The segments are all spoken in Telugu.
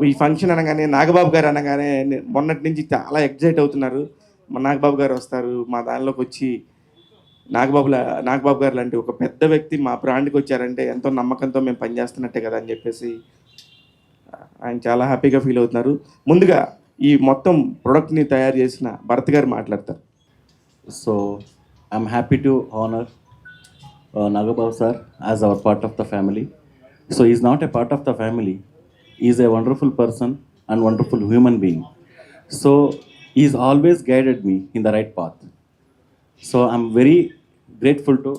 ఈ ఫంక్షన్ అనగానే నాగబాబు గారు అనగానే మొన్నటి నుంచి చాలా ఎగ్జైట్ అవుతున్నారు. మా నాగబాబు గారు వస్తారు, మా దానిలోకి వచ్చి నాగబాబు గారు లాంటి ఒక పెద్ద వ్యక్తి మా బ్రాండ్కి వచ్చారంటే ఎంతో నమ్మకంతో మేము పనిచేస్తున్నట్టే కదా అని చెప్పేసి ఆయన చాలా హ్యాపీగా ఫీల్ అవుతున్నారు. ముందుగా ఈ మొత్తం ప్రొడక్ట్ని తయారు చేసిన భరత్ గారు మాట్లాడతారు. So I'm happy to honor Nagababu sir as our part of the family. So he's not a part of the family. He's a wonderful person and wonderful human being. So he's always guided me in the right path. So I'm very grateful to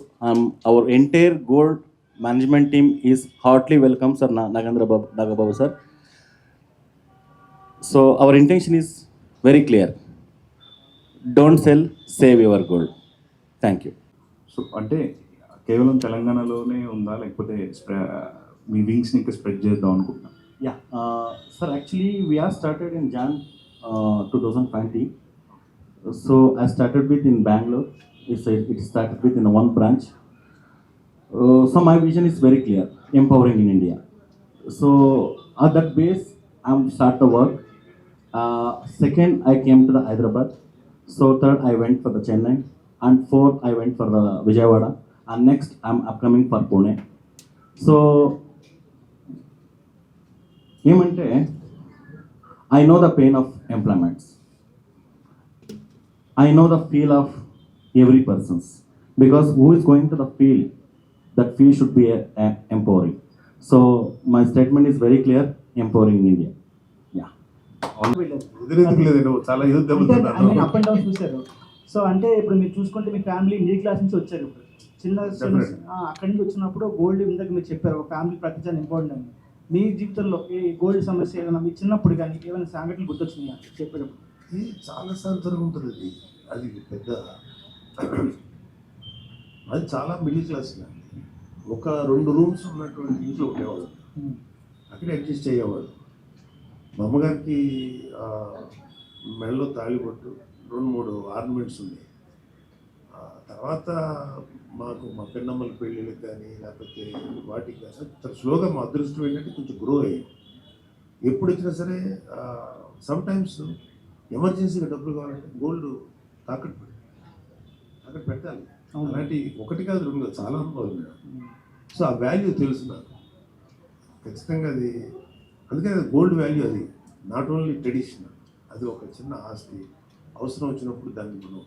our entire Gold management team is heartily welcome sir Nagababu sir. So our intention is very clear. Don't sell, save your gold. Thank you. So అంటే కేవలం తెలంగాణలోనే ఉందా, లేకపోతే మీ వింగ్స్ని ఇంకా స్ప్రెడ్ చేద్దాం అనుకుంటున్నా? Yeah, sir, actually we are started in Jan 2020. So I started with in Bangalore. It started with in one branch. So my vision is very clear, empowering in India. So at that base, I'm start the work. Second, I came to the Hyderabad. So third, I went for the Chennai, and fourth, I went for the Vijayawada, and next, I'm upcoming for Pune. So, ఏమంటే I know the pain of employments. I know the feel of every person's, because who is going to the field, that field should be empowering. So my statement is very clear, empowering in India. Yeah. చాలా యూత్ అప్ అండ్ డౌన్ చూశారు. సో అంటే ఇప్పుడు మీరు చూసుకుంటే మీ ఫ్యామిలీ మిడిల్ క్లాస్ నుంచి వచ్చారు. ఇప్పుడు చిన్న అక్కడి నుంచి వచ్చినప్పుడు గోల్డ్ ఇందాక మీరు చెప్పారు ఫ్యామిలీ ప్రతి చాలా ఇంపార్టెంట్ అని. మీ జీవితంలో ఈ గోల్డ్ సమస్య ఏదైనా మీ చిన్నప్పుడు కానీ ఏమైనా సంఘటనలు గుర్తొచ్చినాయా చెప్పేటప్పుడు? ఇది చాలాసార్లు జరుగుతుంది. అది పెద్ద అది చాలా మిడిల్ క్లాస్ కానీ ఒక 2 రూమ్స్ ఉన్నటువంటి ఇంట్లో ఉండేవాళ్ళు, అక్కడ అడ్జస్ట్ అయ్యేవాళ్ళు. మా అమ్మగారికి మెడలో తాళిబొట్టు 2-3 ఆర్నమెంట్స్ ఉన్నాయి. తర్వాత మా పెన్నమ్మల పెళ్ళిళ్ళకి కానీ లేకపోతే వాటికి కానీ స్లోగా మా అదృష్టం ఏంటంటే కొంచెం గ్రో అయ్యాం. ఎప్పుడు వచ్చినా సరే సమ్టైమ్స్ ఎమర్జెన్సీగా డబ్బులు కావాలంటే గోల్డ్ తాకట్టు పెట్టాలి. అలాంటి 1 కాదు 2 కాదు, చాలా అనుభవాలు ఉన్నాయి. సో ఆ వాల్యూ తెలుసు నాకు ఖచ్చితంగా. అది అందుకని గోల్డ్ వాల్యూ అది నాట్ ఓన్లీ ట్రెడిషనల్, అది ఒక చిన్న ఆస్తి. అవసరం వచ్చినప్పుడు దాన్ని మనం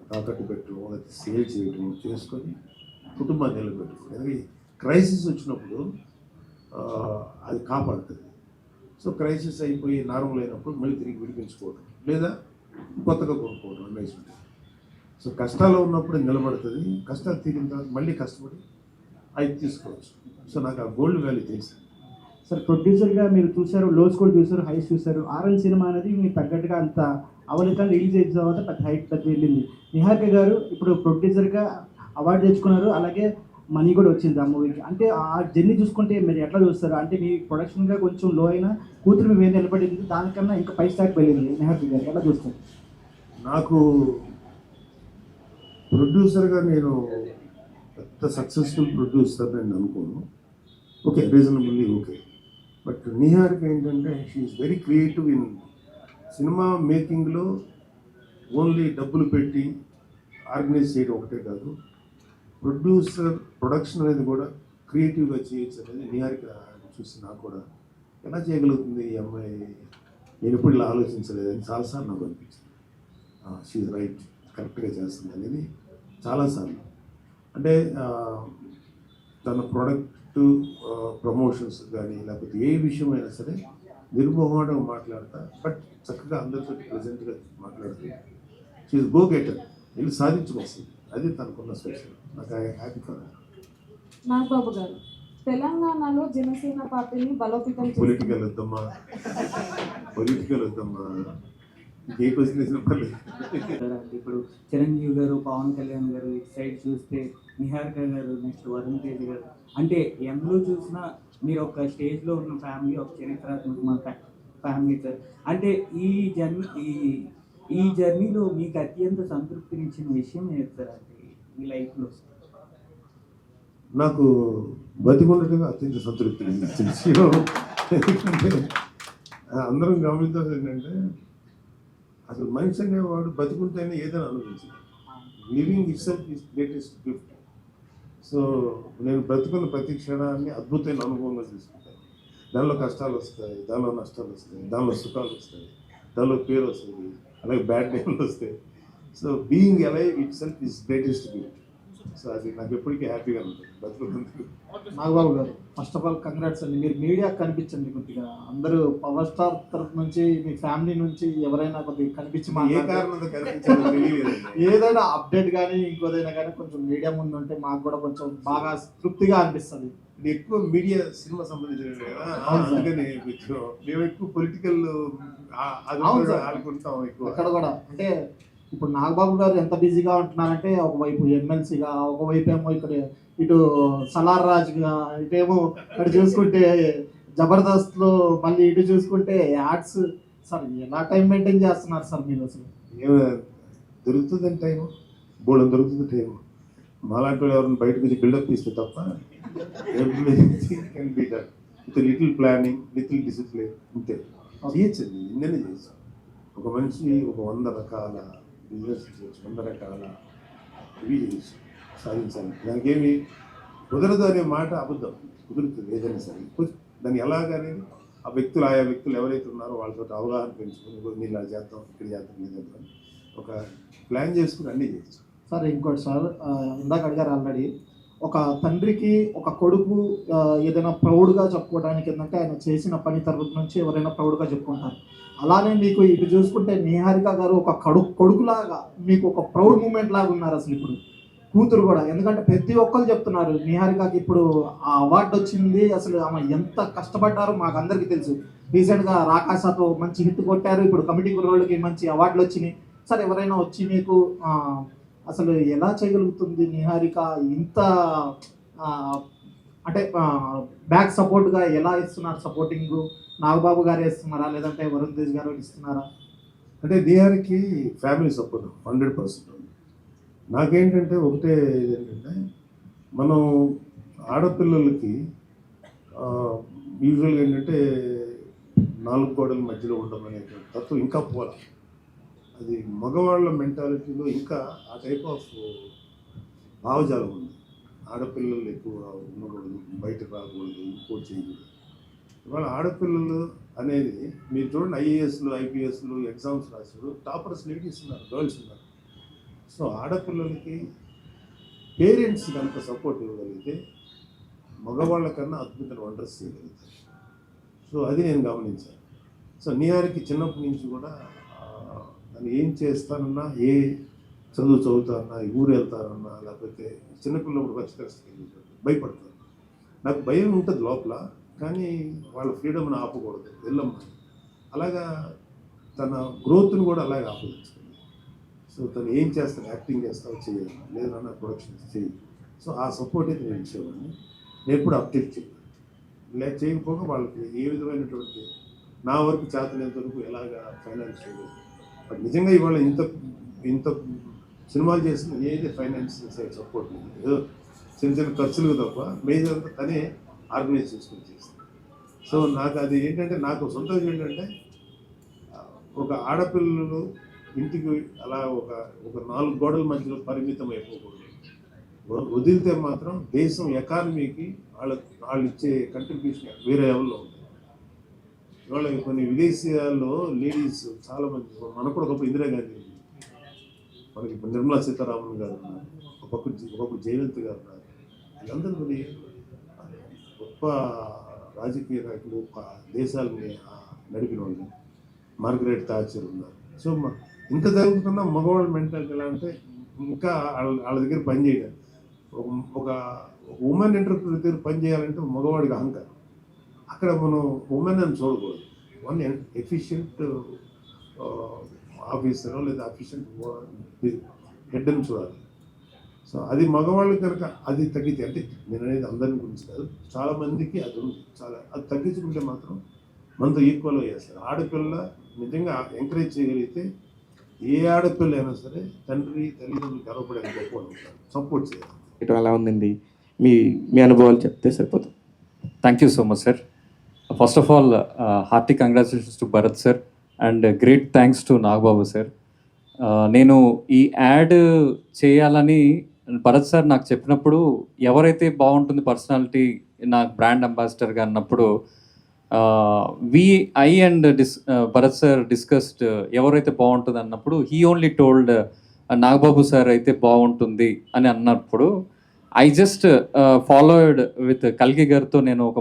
తాకట్టు పెట్టడం, లేకపోతే సేల్ చేయడం చేసుకొని కుటుంబాన్ని నిలబెట్టుకోవడం. ఎందుకంటే క్రైసిస్ వచ్చినప్పుడు అది కాపాడుతుంది. సో క్రైసిస్ అయిపోయి నార్మల్ అయినప్పుడు మళ్ళీ తిరిగి విడిపించుకోవడం లేదా కొత్తగా కొనుక్కోవడం అమ్మేసి ఉంటుంది. సో కష్టాల్లో ఉన్నప్పుడు నిలబడుతుంది, కష్టాలు తీరిన తర్వాత మళ్ళీ కష్టపడి అది తీసుకోవచ్చు. సో నాకు ఆ గోల్డ్ వాల్యూ తెలుసు. సార్ ప్రొడ్యూసర్గా మీరు చూశారు, లోస్ కూడా చూశారు, హైస్ చూశారు. ఆరెంజ్ సినిమా అనేది మీకు తగ్గట్టుగా అంత అవలేకాన్ని రిలీజ్ అయిన తర్వాత పెద్ద వెళ్ళింది. నిహారిక గారు ఇప్పుడు ప్రొడ్యూసర్గా అవార్డు తెచ్చుకున్నారు, అలాగే మనీ కూడా వచ్చింది ఆ మూవీకి. అంటే ఆ జర్నీ చూసుకుంటే మీరు ఎట్లా చూస్తారు? అంటే మీ ప్రొడక్షన్గా కొంచెం లో అయినా కూతురు మీ మీద నిలబడింది, దానికన్నా ఇంకా పై స్థాయికి వెళ్ళింది. నిహారిక గారు ఎట్లా చూస్తారు? నాకు ప్రొడ్యూసర్గా నేను పెద్ద సక్సెస్ఫుల్ ప్రొడ్యూసర్ నేను అనుకోను. Okay, reasonably okay. But Niharika ఏంటంటే she is very creative in cinema మేకింగ్లో. ఓన్లీ డబ్బులు పెట్టి ఆర్గనైజ్ చేయడం ఒకటే కాదు, ప్రొడక్షన్ అనేది కూడా క్రియేటివ్గా చేయొచ్చు అనేది నిహారిక చూసి నాకు కూడా ఎలా చేయగలుగుతుంది ఈ అమ్మాయి, నేను ఎప్పుడు ఇలా ఆలోచించలేదని చాలాసార్లు నాకు అనిపించింది. షీఈ్ రైట్, కరెక్ట్గా చేస్తుంది అనేది చాలాసార్లు. అంటే తన ప్రోడక్ట్ ప్రమోషన్స్ కానీ లేకపోతే ఏ విషయమైనా సరే నిర్మోహంగా మాట్లాడతా, బట్ చక్కగా అందరితో ప్రెజెంట్గా మాట్లాడుతూ షీఈ్ గో గెటర్, వెళ్ళి సాధించుకొస్తుంది. అది తనకున్న స్పెషల్. నాకు హ్యాపీ కదా. నాగబాబు గారు తెలంగాణలో జనసేన పార్టీని బలోపేతం పొలిటికల్ వద్దమ్మా, ఏ క్వశ్చన్ వేసిన పర్లేదు. ఇప్పుడు చిరంజీవి గారు, పవన్ కళ్యాణ్ గారు, ఇటు సైడ్ చూస్తే నిహారిక గారు, నెక్స్ట్ వరుణ్ తేజ్ గారు, అంటే ఎందులో చూసినా మీరు ఒక స్టేజ్లో ఉన్న ఫ్యామిలీ, ఒక చరిత్రాత్మక ఫ్యామిలీ సార్. అంటే ఈ జర్నీలో మీకు అత్యంత సంతృప్తినిచ్చిన విషయం ఏది సార్? అంటే మీ లైఫ్లో నాకు బతికుండటంగా అత్యంత సంతృప్తి. అందరం గమనించాల్సి ఏంటంటే అసలు మనిషి అనేవాడు బతుకుంటేనే ఏదైనా అనుభవించాలి. Living it self is greatest gift. So నేను బ్రతుకున్న ప్రతి క్షణాన్ని అద్భుతమైన అనుభవంగా తీసుకుంటాను. దానిలో కష్టాలు వస్తాయి, దానిలో నష్టాలు వస్తాయి, దానిలో సుఖాలు వస్తాయి, దానిలో పేరు వస్తుంది, అలాగే బ్యాడ్ టైంలు వస్తాయి. So being alive it self is greatest gift. So అది నాకు ఎప్పటికీ హ్యాపీగా ఉంటుంది బతుకున్నందుకు. నాగబాబు గారు, ఫస్ట్ ఆఫ్ ఆల్ కంగ్రాట్స్ అండి. మీరు మీడియా కనిపించండి కొద్దిగా. అందరూ పవర్ స్టార్ తరఫు నుంచి, మీ ఫ్యామిలీ నుంచి ఎవరైనా కొద్దిగా కనిపించి ఏ మాట్లాడితే, కారణంతో కనిపించాలో తెలియదు. ఏదైనా అప్డేట్ కానీ ఇంకోదైనా కానీ కొంచెం మీడియా ముందు ఉంటే మాకు కూడా కొంచెం బాగా తృప్తిగా అనిపిస్తుంది. ఇది ఎక్కువ మీడియా సినిమా సంబంధించిన కదా, అవును సార్. అందుకని మేము ఎక్కువ పొలిటికల్ అది అవును సార్. ఆడుకుంటాం ఎక్కువ. అక్కడ కూడా అంటే ఇప్పుడు నాగబాబు గారు ఎంత బిజీగా ఉంటున్నారంటే, ఒకవైపు ఎమ్మెల్సీగా, ఒకవైపు ఏమో ఇక్కడ ఇటు సలార్ రాజుగా, ఇటేమో ఇక్కడ చూసుకుంటే జబర్దస్త్లో, మళ్ళీ ఇటు చూసుకుంటే యాడ్స్. సార్ ఎలా టైం మెయింటైన్ చేస్తున్నారు సార్ మీరు అసలు? ఏమైనా దొరుకుతుందని టైము, బోర్డు దొరుకుతుంది టైము. మాలాంటి వాళ్ళు ఎవరైనా బయటకు వచ్చి బిల్డప్ తీస్తే తప్ప everything can be done with little planning, little discipline. అంతే చేయొచ్చండి, నిన్ననే చేయొచ్చు. ఒక మనిషి ఒక 100 రకాల బిజినెస్ చేయొచ్చు, 100 రకాల ఇవి చేయొచ్చు, సాధించాలి. దానికి ఏమి కుదరదు అనే మాట అబద్ధం. కుదురుతుంది ఏదైనా సరే. దాన్ని ఎలాగనేది ఆ వ్యక్తులు, ఆయా వ్యక్తులు ఎవరైతే ఉన్నారో వాళ్ళతో అవగాహన పెంచుకొని నేను ఇలా చేద్దాం, ఇక్కడ చేద్దాం, ఇది చేద్దాం, ఒక ప్లాన్ చేసుకుని అన్నీ చేయొచ్చు. సార్ ఇంకోటి సార్, ఇందాక అడిగారు ఆల్రెడీ, ఒక తండ్రికి ఒక కొడుకు ఏదైనా ప్రౌడ్గా చెప్పుకోవడానికి ఏంటంటే ఆయన చేసిన పని తరఫు నుంచి ఎవరైనా ప్రౌడ్గా చెప్పుకుంటారు. అలానే మీకు ఇటు చూసుకుంటే నిహారిక గారు ఒక కొడుకులాగా మీకు ఒక ప్రౌడ్ మూమెంట్ లాగా ఉన్నారు అసలు ఇప్పుడు. కూతురు కూడా, ఎందుకంటే ప్రతి ఒక్కరు చెప్తున్నారు నిహారికకి ఇప్పుడు ఆ అవార్డు వచ్చింది, అసలు ఆమె ఎంత కష్టపడ్డారో మాకు అందరికీ తెలుసు. రీసెంట్గా రాకాసాతో మంచి హిట్ కొట్టారు, ఇప్పుడు కమిటీ కుర్రోళ్ళకి మంచి అవార్డులు వచ్చినాయి. సార్ ఎవరైనా వచ్చి మీకు అసలు ఎలా చేయగలుగుతుంది నిహారిక ఇంత అంటే బ్యాక్ సపోర్ట్గా ఎలా ఇస్తున్నారు? సపోర్టింగ్ నాగబాబు గారు ఇస్తున్నారా, లేదంటే వరుణ్ తేజ్ గారు ఇస్తున్నారా? అంటే డిఆర్కి ఫ్యామిలీ సపోర్ట్ 100% ఉంది. నాకేంటంటే ఒకటే ఏంటంటే, మనం ఆడపిల్లలకి యూజువల్గా ఏంటంటే 4 గోడల మధ్యలో ఉండడం అనే తత్వం ఇంకా పోలా. అది మగవాళ్ళ మెంటాలిటీలో ఇంకా ఆ టైప్ ఆఫ్ భావజాలం ఉంది. ఆడపిల్లలు ఎక్కువ ఉండకూడదు, బయటకు రాకూడదు, ఇంకోటి చేయకూడదు. ఇవాళ ఆడపిల్లలు అనేది మీరు చూడండి, ఐఏఎస్లు, ఐపీఎస్లు ఎగ్జామ్స్ రాశారు, టాపర్స్ లేడీస్ ఉన్నారు, గర్ల్స్ ఉన్నారు. సో ఆడపిల్లలకి పేరెంట్స్ కనుక సపోర్ట్ ఇవ్వగలిగితే మగవాళ్ళ కన్నా అద్భుతమైన వండర్స్ చేయగలుగుతారు. సో అది నేను గమనించాను. సో నిహారిక చిన్నప్పటి నుంచి కూడా తను ఏం చేస్తానన్నా, ఏ చదువు చదువుతానన్నా, ఊరు వెళ్తానన్నా, లేకపోతే చిన్నపిల్లప్పుడు ఖచ్చితంగా భయపడతారు. నాకు భయం ఉంటుంది లోపల, కానీ వాళ్ళ ఫ్రీడమ్ని ఆపకూడదు, వెళ్ళమ్మా. అలాగా తన గ్రోత్ను కూడా అలాగే ఆపదించుకుంది. సో తను ఏం చేస్తాను, యాక్టింగ్ చేస్తావు చేయాలి, లేదన్నా ప్రొడక్షన్స్ చేయి. సో ఆ సపోర్ట్ అయితే నేను ఇచ్చేవాడిని. నేను ఎప్పుడు అప్డేట్ చేయను, లేక చేయకపోగా వాళ్ళకి ఏ విధమైనటువంటి నా వరకు చేతనంత వరకు ఎలాగా ఫైనాన్స్ చేయలేదు. బట్ నిజంగా ఇవాళ ఇంత సినిమాలు చేసిన ఏదైతే ఫైనాన్స్ సైడ్ సపోర్ట్ లేదు, ఏదో చిన్న చిన్న ఖర్చులు తప్ప మేజర్ అంతా తనే ఆర్గనైజ్ చేసుకుని చేస్తాను. సో నాకు అది ఏంటంటే, నాకు సొంతంగా ఏంటంటే, ఒక ఆడపిల్లలు ఇంటికి అలా ఒక 4 గోడల మధ్యలో పరిమితం అయిపోకూడదు. వదిలితే మాత్రం దేశం ఎకానమీకి వాళ్ళు ఇచ్చే కంట్రిబ్యూషన్ వేరే లెవెల్లో ఉంటుంది. ఇవాళ కొన్ని విదేశీయాల్లో లేడీస్ చాలామంది, మనకు కూడా ఒకప్పుడు ఇందిరాగాంధీ, మనకి ఇప్పుడు నిర్మలా సీతారామన్ గారు ఉన్నారు, ఒకప్పుడు జయలలిత గారు ఉన్నారు. వీళ్ళందరూ మరి గొప్ప రాజకీయ నాయకులు, దేశాలని నడిపిన వాళ్ళు. మార్గరెట్ థాచర్ ఉన్నారు. సో ఇంత జరుగుతున్న మగవాళ్ళ మెంటాలిటీ ఎలా అంటే, ఇంకా వాళ్ళ దగ్గర పని చేయడం, ఒక ఉమెన్ ఎంటర్ప్రినర్ దగ్గర పని చేయాలంటే మగవాడికి అహంకారం. అక్కడ మనం ఉమెన్ అని చూడకూడదు, వన్ ఎఫిషియంట్ ఆఫీసర్ లేదా ఎఫిషియంట్ హెడ్ అని చూడాలి. సో అది మగవాళ్ళు కనుక అది తగ్గితే, అంటే నేను అనేది అందరిని గురించి కాదు, చాలామందికి అది ఉంది. అది తగ్గించుకుంటే మాత్రం మనతో ఈక్వల్గా చేస్తారు. ఆడపిల్ల నిజంగా ఎంకరేజ్ చేయగలిగితే ఏ ఆడపిల్ల అయినా సరే తండ్రి తల్లిదండ్రులు గర్వపడే గొప్ప ఉంటారు, సపోర్ట్ చేయాలి. ఇటు అలా ఉందండి, మీ అనుభవాలు చెప్తే సరిపోతుంది. Thank you so much sir. First of all hearty congratulations to Bharat sir and great thanks to Nagababu sir. నేను ఈ యాడ్ చేయాలని భరత్ సార్ నాకు చెప్పినప్పుడు ఎవరైతే బాగుంటుంది పర్సనాలిటీ నాకు బ్రాండ్ అంబాసిడర్గా అన్నప్పుడు I and Bharat sir discussed ఎవరైతే బాగుంటుంది అన్నప్పుడు he only told Nagababu sir అయితే బాగుంటుంది అని అన్నప్పుడు ఐ జస్ట్ ఫాలోడ్ విత్ కల్కి గారితో నేను ఒక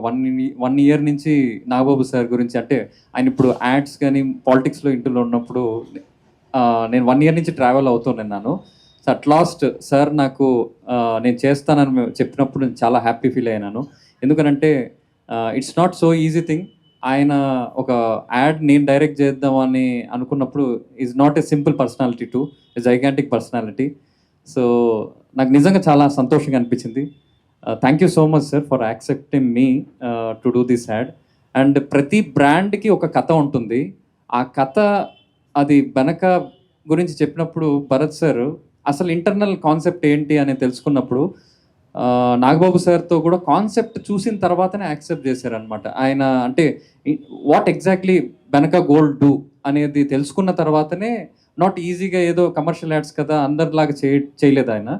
వన్ ఇయర్ నుంచి నాగబాబు సార్ గురించి, అంటే ఆయన ఇప్పుడు యాడ్స్ కానీ పాలిటిక్స్లో ఇంటిలో ఉన్నప్పుడు నేను 1 ఇయర్ నుంచి ట్రావెల్ అవుతున్నాను. సో అట్ లాస్ట్ సార్ నాకు నేను చేస్తానని చెప్పినప్పుడు నేను చాలా హ్యాపీ ఫీల్ అయినాను. ఎందుకనంటే it's not so easy thing. ఆయన ఒక యాడ్ నేను డైరెక్ట్ చేద్దామని అనుకున్నప్పుడు is not a simple personality to a gigantic personality. So నాకు నిజంగా చాలా సంతోషంగా అనిపించింది. Thank you so much sir for accepting me to do this add. And ప్రతి బ్రాండ్కి ఒక కథ ఉంటుంది. ఆ కథ అది వెనక గురించి చెప్పినప్పుడు భరత్ సార్ అసలు ఇంటర్నల్ కాన్సెప్ట్ ఏంటి అని తెలుసుకున్నప్పుడు నాగబాబు సార్తో కూడా కాన్సెప్ట్ చూసిన తర్వాతనే యాక్సెప్ట్ చేశారనమాట. ఆయన అంటే వాట్ ఎగ్జాక్ట్లీ వెనక గోల్డ్ డూ అనేది తెలుసుకున్న తర్వాతనే, నాట్ ఈజీగా ఏదో కమర్షియల్ యాడ్స్ కదా అందరిలాగా చేయలేదు ఆయన.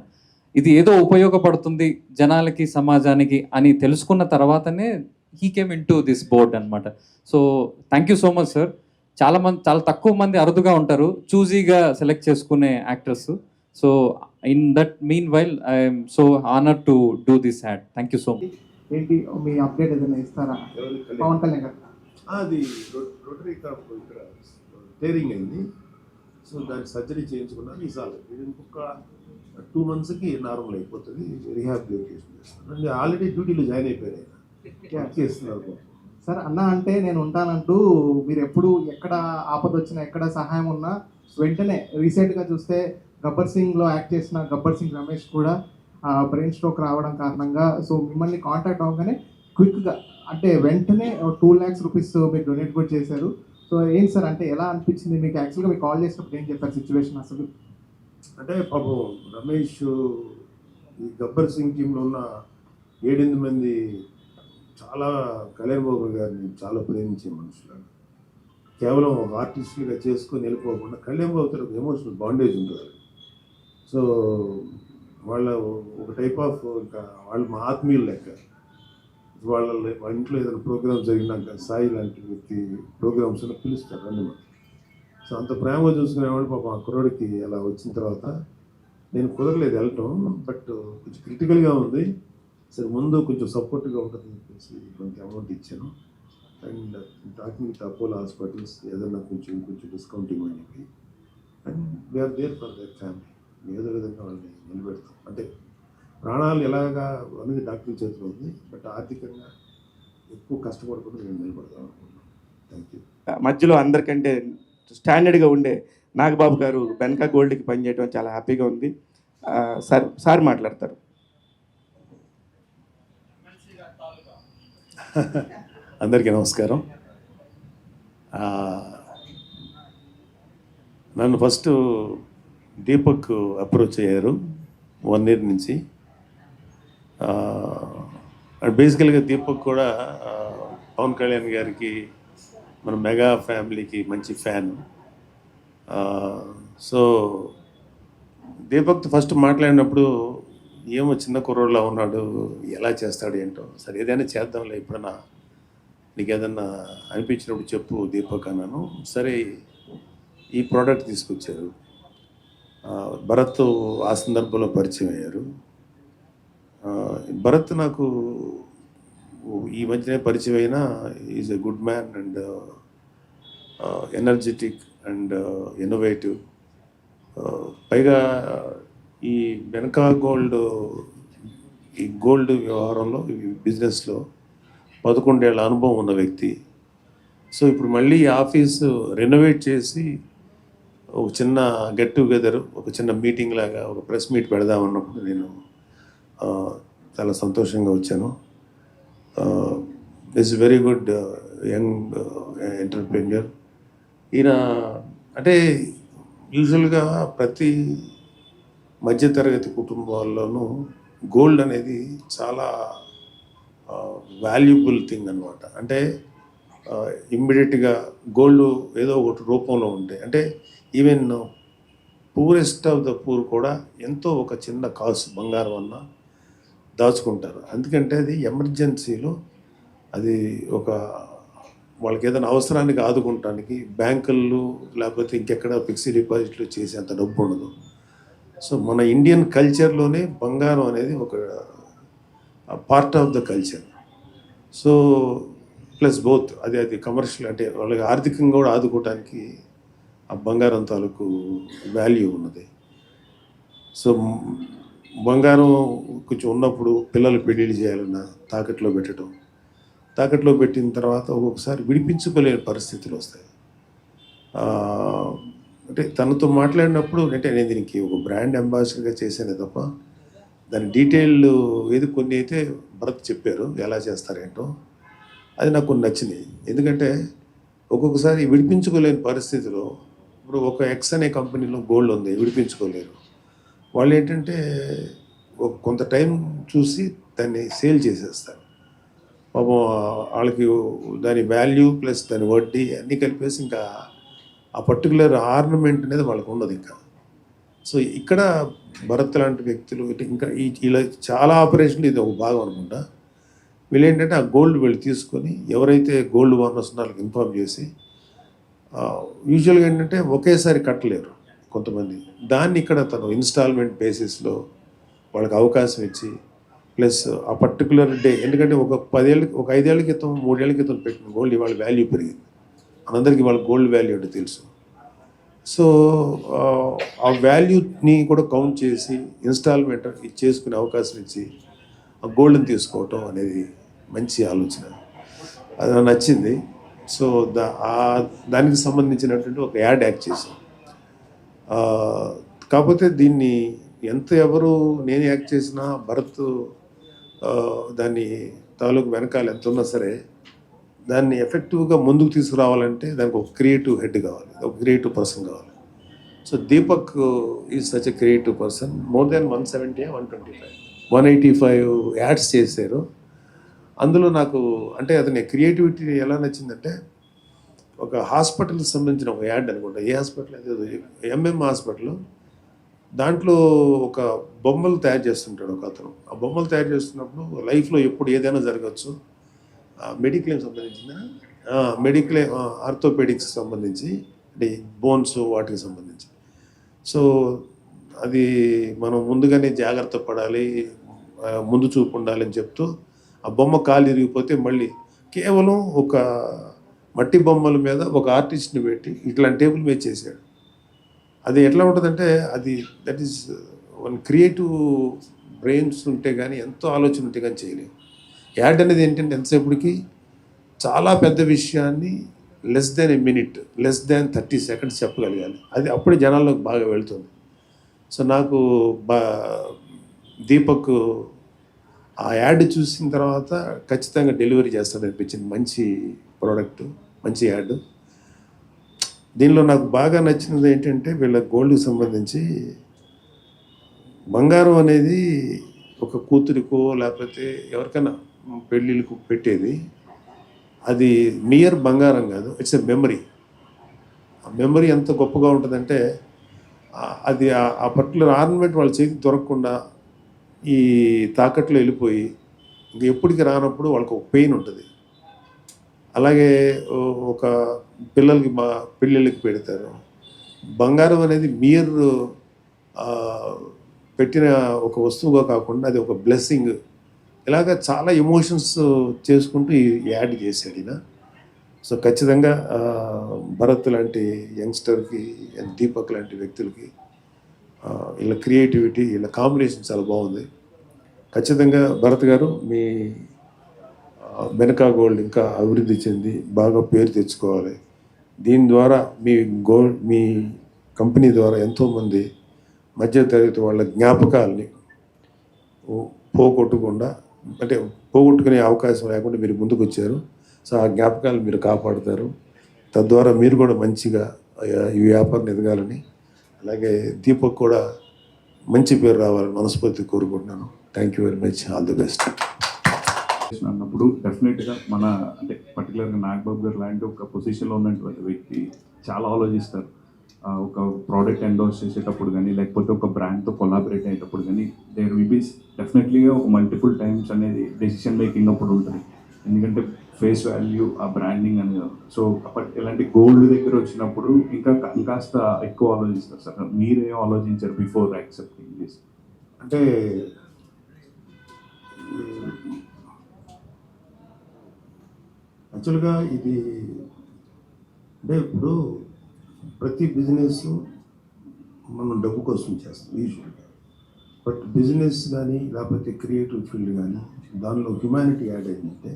ఇది ఏదో ఉపయోగపడుతుంది జనాలకి సమాజానికి అని తెలుసుకున్న తర్వాతనే he came into this board అనమాట. So thank you so much sir. చాలా తక్కువ మంది అరుదుగా ఉంటారు చూజీగా సెలెక్ట్ చేసుకునే actors. So in that meanwhile I'm so honour to do this ad. Thank you so much. ఏంటి మీ అప్డేట్ ఏదైనా ఇస్తారా పవన్ కళ్యాణ్ గారు? అది రోటరీ కాప్ ఇక్కడ టేరింగ్ అయింది. సో దానికి సర్జరీ చేయించుకున్నాను. ఈసారి ఇంకొక 2 monthsకి నార్మల్ అయిపోతుంది. రీహాబిలిటేషన్ చేస్తాను. ఆల్రెడీ డ్యూటీలో జాయిన్ అయిపోయారు. ఆయన చేస్తున్నారు సార్. అన్న అంటే నేను ఉంటానంటూ మీరు ఎప్పుడు ఎక్కడ ఆపద వచ్చినా ఎక్కడ సహాయం ఉన్నా వెంటనే రీసెంట్గా చూస్తే గబ్బర్ సింగ్లో యాక్ట్ చేసిన గబ్బర్ సింగ్ రమేష్ కూడా బ్రెయిన్ స్ట్రోక్ రావడం కారణంగా సో మిమ్మల్ని కాంటాక్ట్ అవ్వగానే క్విక్గా అంటే వెంటనే 2 lakhs rupees మీరు డొనేట్ కూడా చేశారు. సో ఏంటి సార్ అంటే ఎలా అనిపించింది మీకు? యాక్చువల్గా మీకు కాల్ చేసినప్పుడు ఏం చెప్పారు సిచ్యువేషన్ అసలు? అంటే పాపం రమేష్ ఈ గబ్బర్ సింగ్ టీంలో ఉన్న 7-8 మంది చాలా కళ్యాణ్ బాబు గారిని చాలా ప్రేమించే మనుషులు. కేవలం ఒక ఆర్టిస్టులుగా చేసుకొని వెళ్ళిపోకుండా కళ్యాణ్ బాబుతో ఒక ఎమోషనల్ బాండేజ్ ఉంటుంది. సో వాళ్ళ ఒక టైప్ ఆఫ్ ఇంకా వాళ్ళు మా ఆత్మీయులు లెక్క. వాళ్ళ ఇంట్లో ఏదైనా ప్రోగ్రామ్స్ జరిగినాక సాయి లాంటి వ్యక్తి ప్రోగ్రామ్స్ పిలుస్తారు అన్నీ. సో అంత ప్రేమగా చూసుకునేవాడు. పాపం ఆ కుర్రోడికి అలా వచ్చిన తర్వాత నేను కుదరలేదు వెళ్ళటం. బట్ కొంచెం క్రిటికల్గా ఉంది. సరే ముందు కొంచెం సపోర్ట్గా ఉంటుందని చెప్పేసి కొంత అమౌంట్ ఇచ్చాను. And talking with Apollo hospitals ఏదన్నా కొంచెం డిస్కౌంట్ ఇవ్వని చెప్పి. And we are there for their family. ఏదో విధంగా వాళ్ళని నిలబెడతాం. అంటే ప్రాణాలు ఎలాగా అనేది డాక్టర్ చేతిలో ఉంది. బట్ ఆర్థికంగా ఎక్కువ కష్టపడకుండా మేము నిలబడతాం అనుకుంటున్నాం. Thank you. మధ్యలో అందరికంటే స్టాండర్డ్గా ఉండే నాగబాబు గారు బెనకా గోల్డ్కి పనిచేయడం చాలా హ్యాపీగా ఉంది. సార్ మాట్లాడతారు. అందరికీ నమస్కారం. నన్ను ఫస్ట్ దీపక్ అప్రోచ్ అయ్యారు 1 year నుంచి. అండ్ బేసికల్గా దీపక్ కూడా పవన్ కళ్యాణ్ గారికి మన మెగా ఫ్యామిలీకి మంచి ఫ్యాన్. సో దీపక్తో ఫస్ట్ మాట్లాడినప్పుడు ఏమో చిన్న కుర్రోడ్లా ఉన్నాడు, ఎలా చేస్తాడు ఏంటో. సరే ఏదైనా చేద్దాంలే, ఎప్పుడన్నా నీకు ఏదన్నా అనిపించినప్పుడు చెప్పు దీపక్ అన్నాను. సరే ఈ ప్రోడక్ట్ తీసుకొచ్చారు. భరత్ ఆ సందర్భంలో పరిచయం అయ్యారు. భరత్ నాకు ఈ మధ్యనే పరిచయం అయినా is a good man and energetic and innovative. పైగా ఈ బెనకా గోల్డ్ ఈ గోల్డ్ వ్యవహారంలో ఈ బిజినెస్లో 11 ఏళ్ల అనుభవం ఉన్న వ్యక్తి. సో ఇప్పుడు మళ్ళీ ఆఫీసు రెనోవేట్ చేసి ఒక చిన్న గెట్ టుగెదర్, ఒక చిన్న మీటింగ్ లాగా ఒక ప్రెస్ మీట్ పెడదామన్నప్పుడు నేను చాలా సంతోషంగా వచ్చాను. Is very good young entrepreneur. ఈయన అంటే యూజువల్గా ప్రతి మధ్యతరగతి కుటుంబాల్లోనూ గోల్డ్ అనేది చాలా వాల్యుబుల్ థింగ్ అనమాట. అంటే ఇమ్మీడియట్గా గోల్డ్ ఏదో ఒకటి రూపంలో ఉంటాయి. అంటే even poorest of the poor కూడా ఎంతో ఒక చిన్న కాసు బంగారం అన్న దాచుకుంటారు. ఎందుకంటే అది ఎమర్జెన్సీలో అది ఒక వాళ్ళకి ఏదైనా అవసరానికి ఆదుకుంటానికి బ్యాంకులు లేకపోతే ఇంకెక్కడ ఫిక్స్డ్ డిపాజిట్లు చేసేంత డబ్బు ఉండదు. సో మన ఇండియన్ కల్చర్లోనే బంగారం అనేది ఒక part of the culture. So plus both అది కమర్షియల్ అంటే వాళ్ళకి ఆర్థికంగా కూడా ఆదుకోవటానికి ఆ బంగారం తాలూకు వాల్యూ ఉన్నది. సో బంగారం కొంచెం ఉన్నప్పుడు పిల్లలు పెళ్ళిళ్ళు చేయాలన్నా తాకట్లో పెట్టడం, తాకట్లో పెట్టిన తర్వాత ఒక్కొక్కసారి విడిపించుకోలేని పరిస్థితులు వస్తాయి. అంటే తనతో మాట్లాడినప్పుడు అంటే నేను దీనికి ఒక బ్రాండ్ అంబాసిడర్గా చేశానే తప్ప దాని డీటెయిల్ ఏది కొన్ని అయితే భరత్ చెప్పారు ఎలా చేస్తారేంటో, అది నాకు కొన్ని నచ్చినాయి. ఎందుకంటే ఒక్కొక్కసారి విడిపించుకోలేని పరిస్థితిలో ఇప్పుడు ఒక ఎక్స్ అనే కంపెనీలో గోల్డ్ ఉంది, విడిపించుకోలేరు. వాళ్ళు ఏంటంటే కొంత టైం చూసి దాన్ని సేల్ చేసేస్తారు. పాపం వాళ్ళకి దాని వాల్యూ ప్లస్ దాని వడ్డీ అన్నీ కలిపేసి ఇంకా ఆ పర్టికులర్ ఆర్నమెంట్ అనేది వాళ్ళకు ఉండదు ఇంకా. సో ఇక్కడ భరత్ లాంటి వ్యక్తులు ఇంకా ఇలా చాలా ఆపరేషన్లు ఇది ఒక భాగం అనుకుంటా. వీళ్ళు ఏంటంటే ఆ గోల్డ్ వీళ్ళు తీసుకొని ఎవరైతే గోల్డ్ ఓనర్స్ ఉన్నారో వాళ్ళకి ఇన్ఫార్మ్ చేసి యూజువల్గా ఏంటంటే ఒకేసారి కట్టలేరు కొంతమంది, దాన్ని ఇక్కడ తను ఇన్స్టాల్మెంట్ బేసిస్లో వాళ్ళకి అవకాశం ఇచ్చి ప్లస్ ఆ పర్టికులర్ డే, ఎందుకంటే ఒక 5 ఏళ్ళ క్రితం 3 ఏళ్ళ క్రితం పెట్టిన గోల్డ్ ఇవాళ వాల్యూ పెరిగింది. మనందరికీ వాళ్ళ గోల్డ్ వాల్యూ అంటే తెలుసు. సో ఆ వాల్యూని కూడా కౌంట్ చేసి ఇన్స్టాల్మెంట్ చేసుకునే అవకాశం ఇచ్చి ఆ గోల్డ్ని తీసుకోవటం అనేది మంచి ఆలోచన, అది నాకు నచ్చింది. సో దానికి సంబంధించినటువంటి ఒక యాడ్ యాక్ట్ చేశాం. కాకపోతే దీన్ని ఎవరు నేను యాక్ట్ చేసినా భరత్ దాన్ని తాలూకు వెనకాల ఎంత ఉన్నా సరే దాన్ని ఎఫెక్టివ్గా ముందుకు తీసుకురావాలంటే దానికి ఒక క్రియేటివ్ హెడ్ కావాలి, ఒక క్రియేటివ్ పర్సన్ కావాలి. So Deepak is such a creative person. More than 185 ads చేశారు. అందులో నాకు అంటే అతని క్రియేటివిటీ ఎలా నచ్చిందంటే ఒక హాస్పిటల్కి సంబంధించిన ఒక యాడ్ అనుకుంటా, ఏ హాస్పిటల్ అదే ఎంఎం హాస్పిటల్, దాంట్లో ఒక బొమ్మలు తయారు చేస్తుంటాడు ఒక అతను. ఆ బొమ్మలు తయారు చేస్తున్నప్పుడు లైఫ్లో ఎప్పుడు ఏదైనా జరగచ్చు, మెడిక్లెయిమ్ సంబంధించిన మెడిక్లెయిమ్ ఆర్థోపెడిక్స్ సంబంధించి అంటే బోన్స్ వాటికి సంబంధించి. సో అది మనం ముందుగానే జాగ్రత్త పడాలి, ముందు చూపు ఉండాలి అని చెప్తూ ఆ బొమ్మ కాలు ఇరిగిపోతే మళ్ళీ కేవలం ఒక మట్టి బొమ్మల మీద ఒక ఆర్టిస్ట్ని పెట్టి ఇట్లాంటి టేబుల్ మీద చేశాడు. అది ఎట్లా ఉంటుందంటే అది that is one creative brains ఉంటే కానీ ఎంతో ఆలోచన ఉంటే కానీ చేయలేము. యాడ్ అనేది ఏంటంటే ఎంతసేపటికి చాలా పెద్ద విషయాన్ని less than a minute, less than 30 seconds చెప్పగలగాలి. అది అప్పుడే జనాల్లోకి బాగా వెళ్తుంది. సో నాకు దీపక్ ఆ యాడ్ చూసిన తర్వాత ఖచ్చితంగా డెలివరీ చేస్తాడు అనిపించింది. మంచి ప్రోడక్ట్, మంచి యాడ్. దీనిలో నాకు బాగా నచ్చినది ఏంటంటే వీళ్ళ గోల్డ్కి సంబంధించి బంగారం అనేది ఒక కూతురికో లేకపోతే ఎవరికైనా పెళ్ళిళ్ళకు పెట్టేది, అది మియర్ బంగారం కాదు, ఇట్స్ ఎ మెమరీ. ఆ మెమరీ ఎంత గొప్పగా ఉంటుందంటే అది ఆ పర్టికులర్ ఆర్నమెంట్ వాళ్ళ చేతికి దొరకకుండా ఈ తాకట్లో వెళ్ళిపోయి ఇంక ఎప్పటికి రానప్పుడు వాళ్ళకి ఒక పెయిన్ ఉంటుంది. అలాగే ఒక పిల్లలకి పెళ్ళిళ్ళకి పెడతారు. బంగారం అనేది మియర్ పెట్టిన ఒక వస్తువుగా కాకుండా అది ఒక బ్లెస్సింగ్. ఇలాగ చాలా ఎమోషన్స్ చేసుకుంటూ ఈ యాడ్ చేశాడు ఈయన. సో ఖచ్చితంగా భరత్ లాంటి యంగ్స్టర్కి అండ్ దీపక్ లాంటి వ్యక్తులకి వీళ్ళ క్రియేటివిటీ, వీళ్ళ కాంబినేషన్ చాలా బాగుంది. ఖచ్చితంగా భరత్ గారు మీ బెనకా గోల్డ్ ఇంకా అభివృద్ధి చెంది బాగా పేరు తెచ్చుకోవాలి. దీని ద్వారా మీ కంపెనీ ద్వారా ఎంతోమంది మధ్యతరగతి వాళ్ళ జ్ఞాపకాలని పోగొట్టకుండా, అంటే పోగొట్టుకునే అవకాశం లేకుండా మీరు ముందుకు వచ్చారు. సో ఆ జ్ఞాపకాలు మీరు కాపాడుతారు. తద్వారా మీరు కూడా మంచిగా ఈ వ్యాపారం ఎదగాలని, అలాగే దీపక్ కూడా మంచి పేరు రావాలని మనస్ఫూర్తి కోరుకుంటున్నాను. Thank you very much. All the best. అన్నప్పుడు డెఫినెట్గా మన అంటే పర్టికులర్గా నాగబాబు గారు లాంటి ఒక పొజిషన్లో ఉన్నటువంటి వ్యక్తి చాలా ఆలోచిస్తారు. ఒక ప్రోడక్ట్ ఎండోర్స్ చేసేటప్పుడు కానీ లేకపోతే ఒక బ్రాండ్తో కొలాబరేట్ అయ్యేటప్పుడు కానీ దేర్ విల్ బి డెఫినెట్లీగా ఒక మల్టిపుల్ టైమ్స్ అనేది డెసిషన్ మేకింగ్ అప్పుడు ఉంటుంది. ఎందుకంటే ఫేస్ వాల్యూ ఆ బ్రాండింగ్ అనేది. సో ఇలాంటి గోల్డ్ దగ్గర వచ్చినప్పుడు ఇంకాస్త ఎక్కువ ఆలోచిస్తారు సార్. మీరేం ఆలోచించారు బిఫోర్ యాక్సెప్టింగ్ దిస్? అంటే యాక్చువల్గా ఇది అంటే ఇప్పుడు ప్రతి బిజినెస్ మనం డబ్బు కోసం చేస్తాం యూజువల్గా. బట్ బిజినెస్ కానీ లేకపోతే క్రియేటివ్ ఫీల్డ్ కానీ దానిలో హ్యుమానిటీ యాడ్ అయిందంటే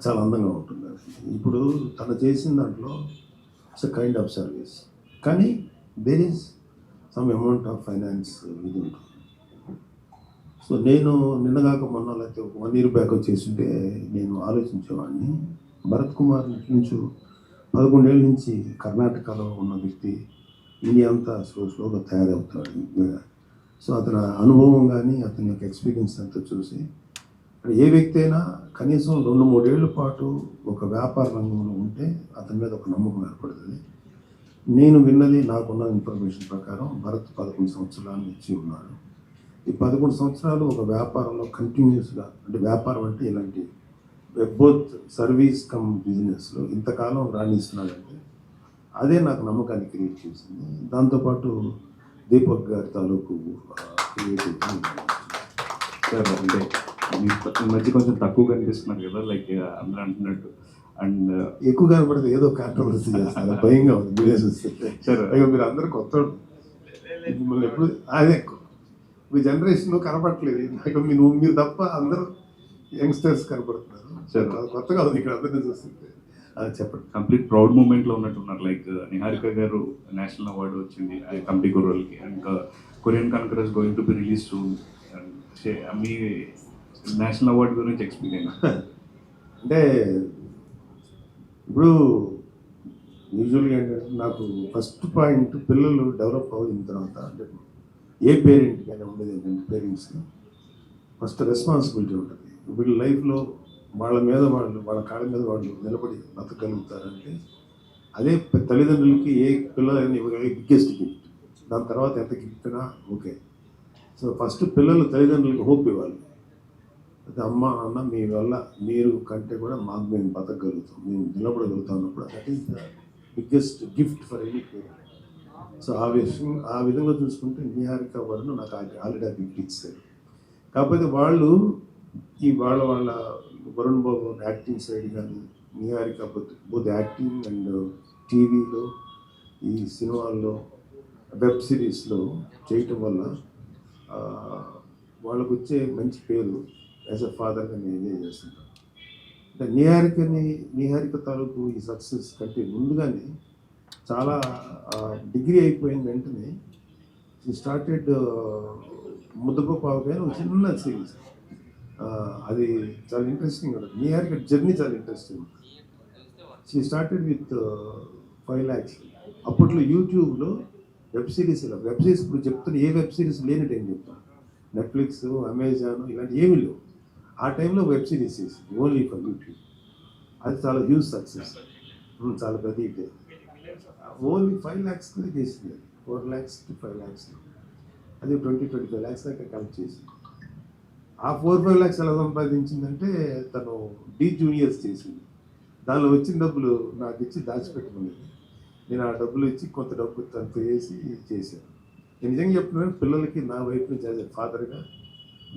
చాలా అందంగా ఉంటుంది. ఇప్పుడు తను చేసిన దాంట్లో it's a kind of service, కానీ there is some amount of finance ఇది ఉంటుంది. సో నేను నిన్నగాక మొన్న లేకపోతే 1 year బ్యాక్ వచ్చేసింటే నేను ఆలోచించేవాడిని, భరత్ కుమార్ నుంచి 11 ఏళ్ళ నుంచి కర్ణాటకలో ఉన్న వ్యక్తి ఇండియా అంతా స్లోగా తయారవుతాడు. సో అతని అనుభవం కానీ అతని యొక్క ఎక్స్పీరియన్స్ అంతా చూసి ఏ వ్యక్తి అయినా కనీసం 2-3 ఏళ్ల పాటు ఒక వ్యాపార రంగంలో ఉంటే అతని మీద ఒక నమ్మకం ఏర్పడుతుంది. నేను విన్నది, నాకున్న ఇన్ఫర్మేషన్ ప్రకారం భరత్ 11 సంవత్సరాలు ఇచ్చి ఉన్నాడు. ఈ 11 సంవత్సరాలు ఒక వ్యాపారంలో కంటిన్యూస్గా, అంటే వ్యాపారం అంటే ఇలాంటి బోత్ సర్వీస్ కమ్ బిజినెస్లో ఇంతకాలం రాణిస్తున్నాడంటే అదే నాకు నమ్మకాన్ని క్రియేట్ చేసింది. దాంతోపాటు దీపక్ గారి తాలూకు క్రియేటివ్ సార్ అంటే ఈ మధ్య కొంచెం తక్కువ కనిపిస్తున్నారు కదా, లైక్ అందరూ అంటున్నట్టు. అండ్ ఎక్కువ కనపడితే ఏదో కాంట్రవర్సీ చేస్తారు, భయంగా ఉంది బిజినెస్. సార్ అయ్యో మీరు అందరూ కొత్త మిమ్మల్ని ఎప్పుడు అదే మీ జనరేషన్ కనపడట్లేదు. నాకు మీరు తప్ప అందరూ యంగ్స్టర్స్ కనపడుతున్నారు. సరే. కొత్తగా ఉంది ఇక్కడ అందరినీ చూస్తుంటే. చెప్పండి. కంప్లీట్ ప్రౌడ్ మూమెంట్లో ఉన్నట్టున్నారు. Like Niharika garu national award వచ్చింది కమిటీ కుర్రోల్కి. And Korean conquerors going to be release soon. మీ నేషనల్ అవార్డు గురించి ఎక్స్పీరియన్స్ అంటే ఇప్పుడు యూజువల్గా ఏంటంటే నాకు ఫస్ట్ పాయింట్ పిల్లలు డెవలప్ అయిన తర్వాత, అంటే ఏ పేరెంట్కైనా ఉండేది ఏంటంటే పేరెంట్స్కి ఫస్ట్ రెస్పాన్సిబిలిటీ ఉంటుంది. వీళ్ళ లైఫ్లో వాళ్ళ కాళ్ళ మీద వాళ్ళు నిలబడి బతకగలుగుతారంటే అదే తల్లిదండ్రులకి ఏ పిల్లలైనా ఇవ్వగలిగే బిగ్గెస్ట్ గిఫ్ట్. దాని తర్వాత ఎంత గిఫ్ట్ అయినా ఓకే. సో ఫస్ట్ పిల్లలు తల్లిదండ్రులకి హోప్ ఇవ్వాలి. అయితే అమ్మ అన్న మీ వల్ల మీరు కంటే కూడా మాకు మేము బతకగలుగుతాం, మేము నిలబడగలుగుతాం అన్నప్పుడు that is the biggest gift for any parent. So ఆ విధంగా చూసుకుంటే నిహారిక వాళ్ళు నాకు ఆల్రెడీ ఆ గిఫ్ట్ ఇచ్చారు. కాకపోతే వాళ్ళు వాళ్ళ వరుణ్ బాబు యాక్టింగ్ సైడ్ కానీ, నిహారిక బోత్ యాక్టింగ్ అండ్ టీవీలో, ఈ సినిమాల్లో, వెబ్ సిరీస్లో చేయటం వల్ల వాళ్ళకు వచ్చే మంచి పేరు యాజ్ అ ఫాదర్గా నేను ఎంజాయ్ చేస్తుంటాను. అంటే నిహారిక తాలూకు ఈ సక్సెస్ కంటే ముందుగానే చాలా డిగ్రీ అయిపోయిన వెంటనే షీ స్టార్టెడ్ ముద్దపప్పు ఆవకాయ ఒక చిన్న సిరీస్. అది చాలా ఇంట్రెస్టింగ్ ఉంటుంది. నిహారిక జర్నీ చాలా ఇంట్రెస్టింగ్ ఉంటుంది. She started with 5 lakhs. అప్పట్లో యూట్యూబ్లో వెబ్ సిరీస్ ఇప్పుడు చెప్తున్న ఏ వెబ్ సిరీస్ లేని టైం చెప్తాను. నెట్ఫ్లిక్స్, అమెజాన్ ఇలాంటి ఏమీ లేవు. ఆ టైంలో వెబ్ సిరీస్ చేసింది ఓన్లీ ఫర్ యూట్యూబ్. అది చాలా హ్యూజ్ సక్సెస్, చాలా పెద్ద ఇదే. ఓన్లీ 5 lakhs చేసింది. 4 lakhs to 5 lakhs, అది 20-25 lakhs దాకా కలెక్ట్ చేసింది. ఆ 4-5 lakhs ఎలా సంపాదించిందంటే తను డీ జూనియర్స్ చేసింది. దానిలో వచ్చిన డబ్బులు నాకు ఇచ్చి దాచిపెట్టుకునేది. నేను ఆ డబ్బులు ఇచ్చి కొంత డబ్బు తనతో వేసి చేశాను. నేను నిజంగా చెప్తున్నాను, పిల్లలకి నా వైపు నుంచి యాజ్ ఎ ఫాదర్గా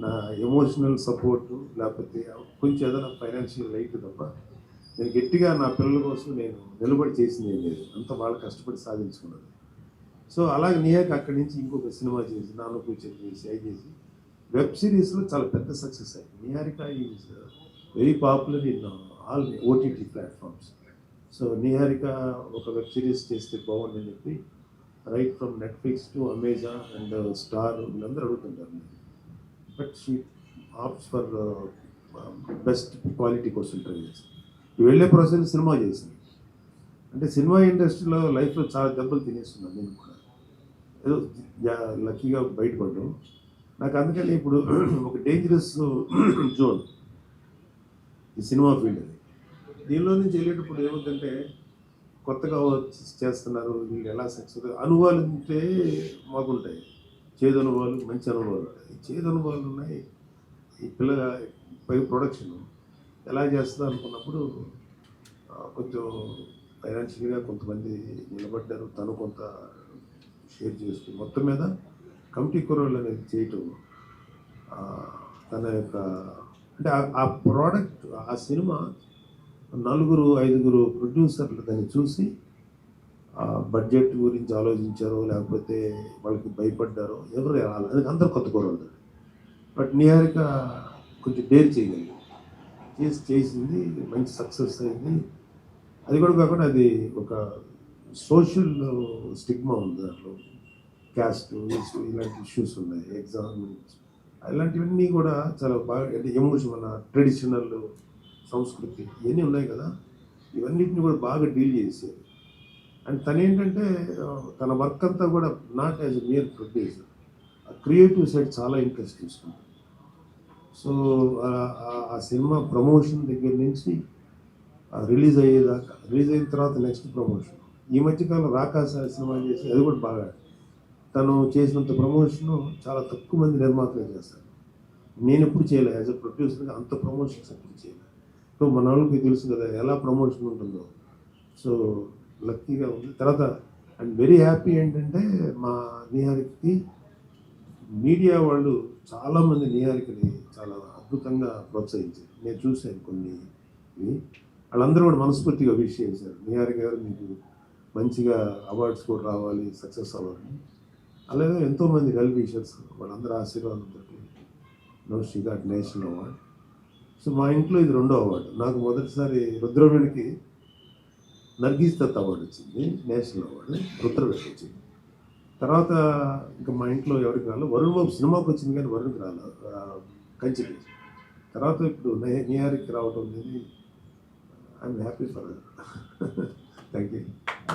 నా ఎమోషనల్ సపోర్టు, లేకపోతే కొంచెం ఏదైనా ఫైనాన్షియల్ లైట్ తప్ప నేను గట్టిగా నా పిల్లల కోసం నేను నిలబడి చేసింది ఏం లేదు. అంతా వాళ్ళు కష్టపడి సాధించుకున్నది. సో అలాగే నిహారిక అక్కడి నుంచి ఇంకొక సినిమా చేసి, నాన్న కూర్చొని చేసి, అవి చేసి వెబ్ సిరీస్లో చాలా పెద్ద సక్సెస్ అయింది. Niharika is very popular in all OTT platforms. So Niharika ఒక వెబ్ సిరీస్ చేస్తే బాగుందని చెప్పి right from Netflix to Amazon and Star వీళ్ళందరూ అడుగుతుంటారు. But she opts for best quality కోసం ట్రై చేసింది. వెళ్ళే ప్రాసెస్ సినిమా చేసింది. అంటే సినిమా ఇండస్ట్రీలో లైఫ్లో చాలా దెబ్బలు తినేస్తున్నాను నేను కూడా. ఏదో లక్కీగా బయటపడ్డాం. నాకు అందుకని ఇప్పుడు ఒక డేంజరస్ జోన్, ఈ సినిమా ఫీల్డ్ అది. దీనిలో నుంచి వెళ్ళేటప్పుడు ఏమవుతుందంటే కొత్తగా చేస్తున్నారు, వీళ్ళు ఎలా సక్సెస్ అనుభవాలు ఉంటే మాకుంటాయి, చేదు అనుభవాలు, మంచి అనుభవాలు ఉంటాయి. ఈ చేదు అనుభవాలు ఉన్నాయి. ఈ పై ప్రొడక్షన్ ఎలా చేస్తుందో అనుకున్నప్పుడు కొంచెం ఫైనాన్షియల్గా కొంతమంది నిలబడ్డారు, తను కొంత షేర్ చేసుకుని మొత్తం మీద కమిటీ కుర్రోళ్ళు అనేది చేయటం తన యొక్క అంటే ఆ ప్రోడక్ట్, ఆ సినిమా 4-5 ప్రొడ్యూసర్లు దాన్ని చూసి బడ్జెట్ గురించి ఆలోచించారో లేకపోతే వాళ్ళకి భయపడ్డారో ఎవరు అది అందరూ కొత్త కుర్రోళ్ళు. బట్ నిహారిక కొంచెం డేర్ చేయగలిగింది, చేసింది, మంచి సక్సెస్ అయింది. అది కూడా కాకుండా అది ఒక సోషల్ స్టిగ్మా ఉంది దాంట్లో, క్యాస్ట్ ఇలాంటి ఇష్యూస్ ఉన్నాయి, ఎగ్జామ్స్ ఇలాంటివన్నీ కూడా చాలా బాగా, అంటే ఎమోషన్ మన ట్రెడిషనల్ సంస్కృతి ఇవన్నీ ఉన్నాయి కదా, ఇవన్నిటిని కూడా బాగా డీల్ చేసేది. అండ్ తను ఏంటంటే తన వర్క్ అంతా కూడా not as a mere producer, creative side చాలా ఇంట్రెస్ట్ తీసుకుంటాం. సో ఆ సినిమా ప్రమోషన్ దగ్గర నుంచి రిలీజ్ అయ్యేదాకా, రిలీజ్ అయిన తర్వాత నెక్స్ట్ ప్రమోషన్, ఈ మధ్యకాలం రాకాస సినిమా చేసి అది కూడా బాగా, తను చేసినంత ప్రమోషను చాలా తక్కువ మంది నిర్మాతలే చేస్తారు. నేను ఎప్పుడు చేయలేదు యాజ్ అ ప్రొడ్యూసర్గా, అంత ప్రమోషన్స్ ఎప్పుడు చేయలేదు. సో మన వాళ్ళకి తెలుసు కదా ఎలా ప్రమోషన్ ఉంటుందో. సో లక్కీగా ఉంది. తర్వాత అండ్ వెరీ హ్యాపీ ఏంటంటే మా నిహారికకి మీడియా వాళ్ళు చాలామంది నిహారికని చాలా అద్భుతంగా ప్రోత్సహించారు. నేను చూశాను కొన్ని, వాళ్ళందరూ కూడా మనస్ఫూర్తిగా విష్ చేశారు, నిహారిక గారు మీకు మంచిగా అవార్డ్స్ కూడా రావాలి, సక్సెస్ అవ్వాలని. అలాగే ఎంతోమంది వెల్ విషర్స్, వాళ్ళందరూ ఆశీర్వాదంతో she got national award. So మా ఇంట్లో ఇది 2వ అవార్డు. నాకు మొదటిసారి రుద్రవేణికి నర్గీస్ దత్ అవార్డు వచ్చింది, నేషనల్ అవార్డు రుద్రవేణి వచ్చింది. తర్వాత ఇంకా మా ఇంట్లో ఎవరికి రాలేదు, వరుణ్ బాబు సినిమాకి వచ్చింది కానీ వరుణ్కి రాలేదు, కంచికి. తర్వాత ఇప్పుడు నిహారికకి రావడం అనేది I'm happy for thank you.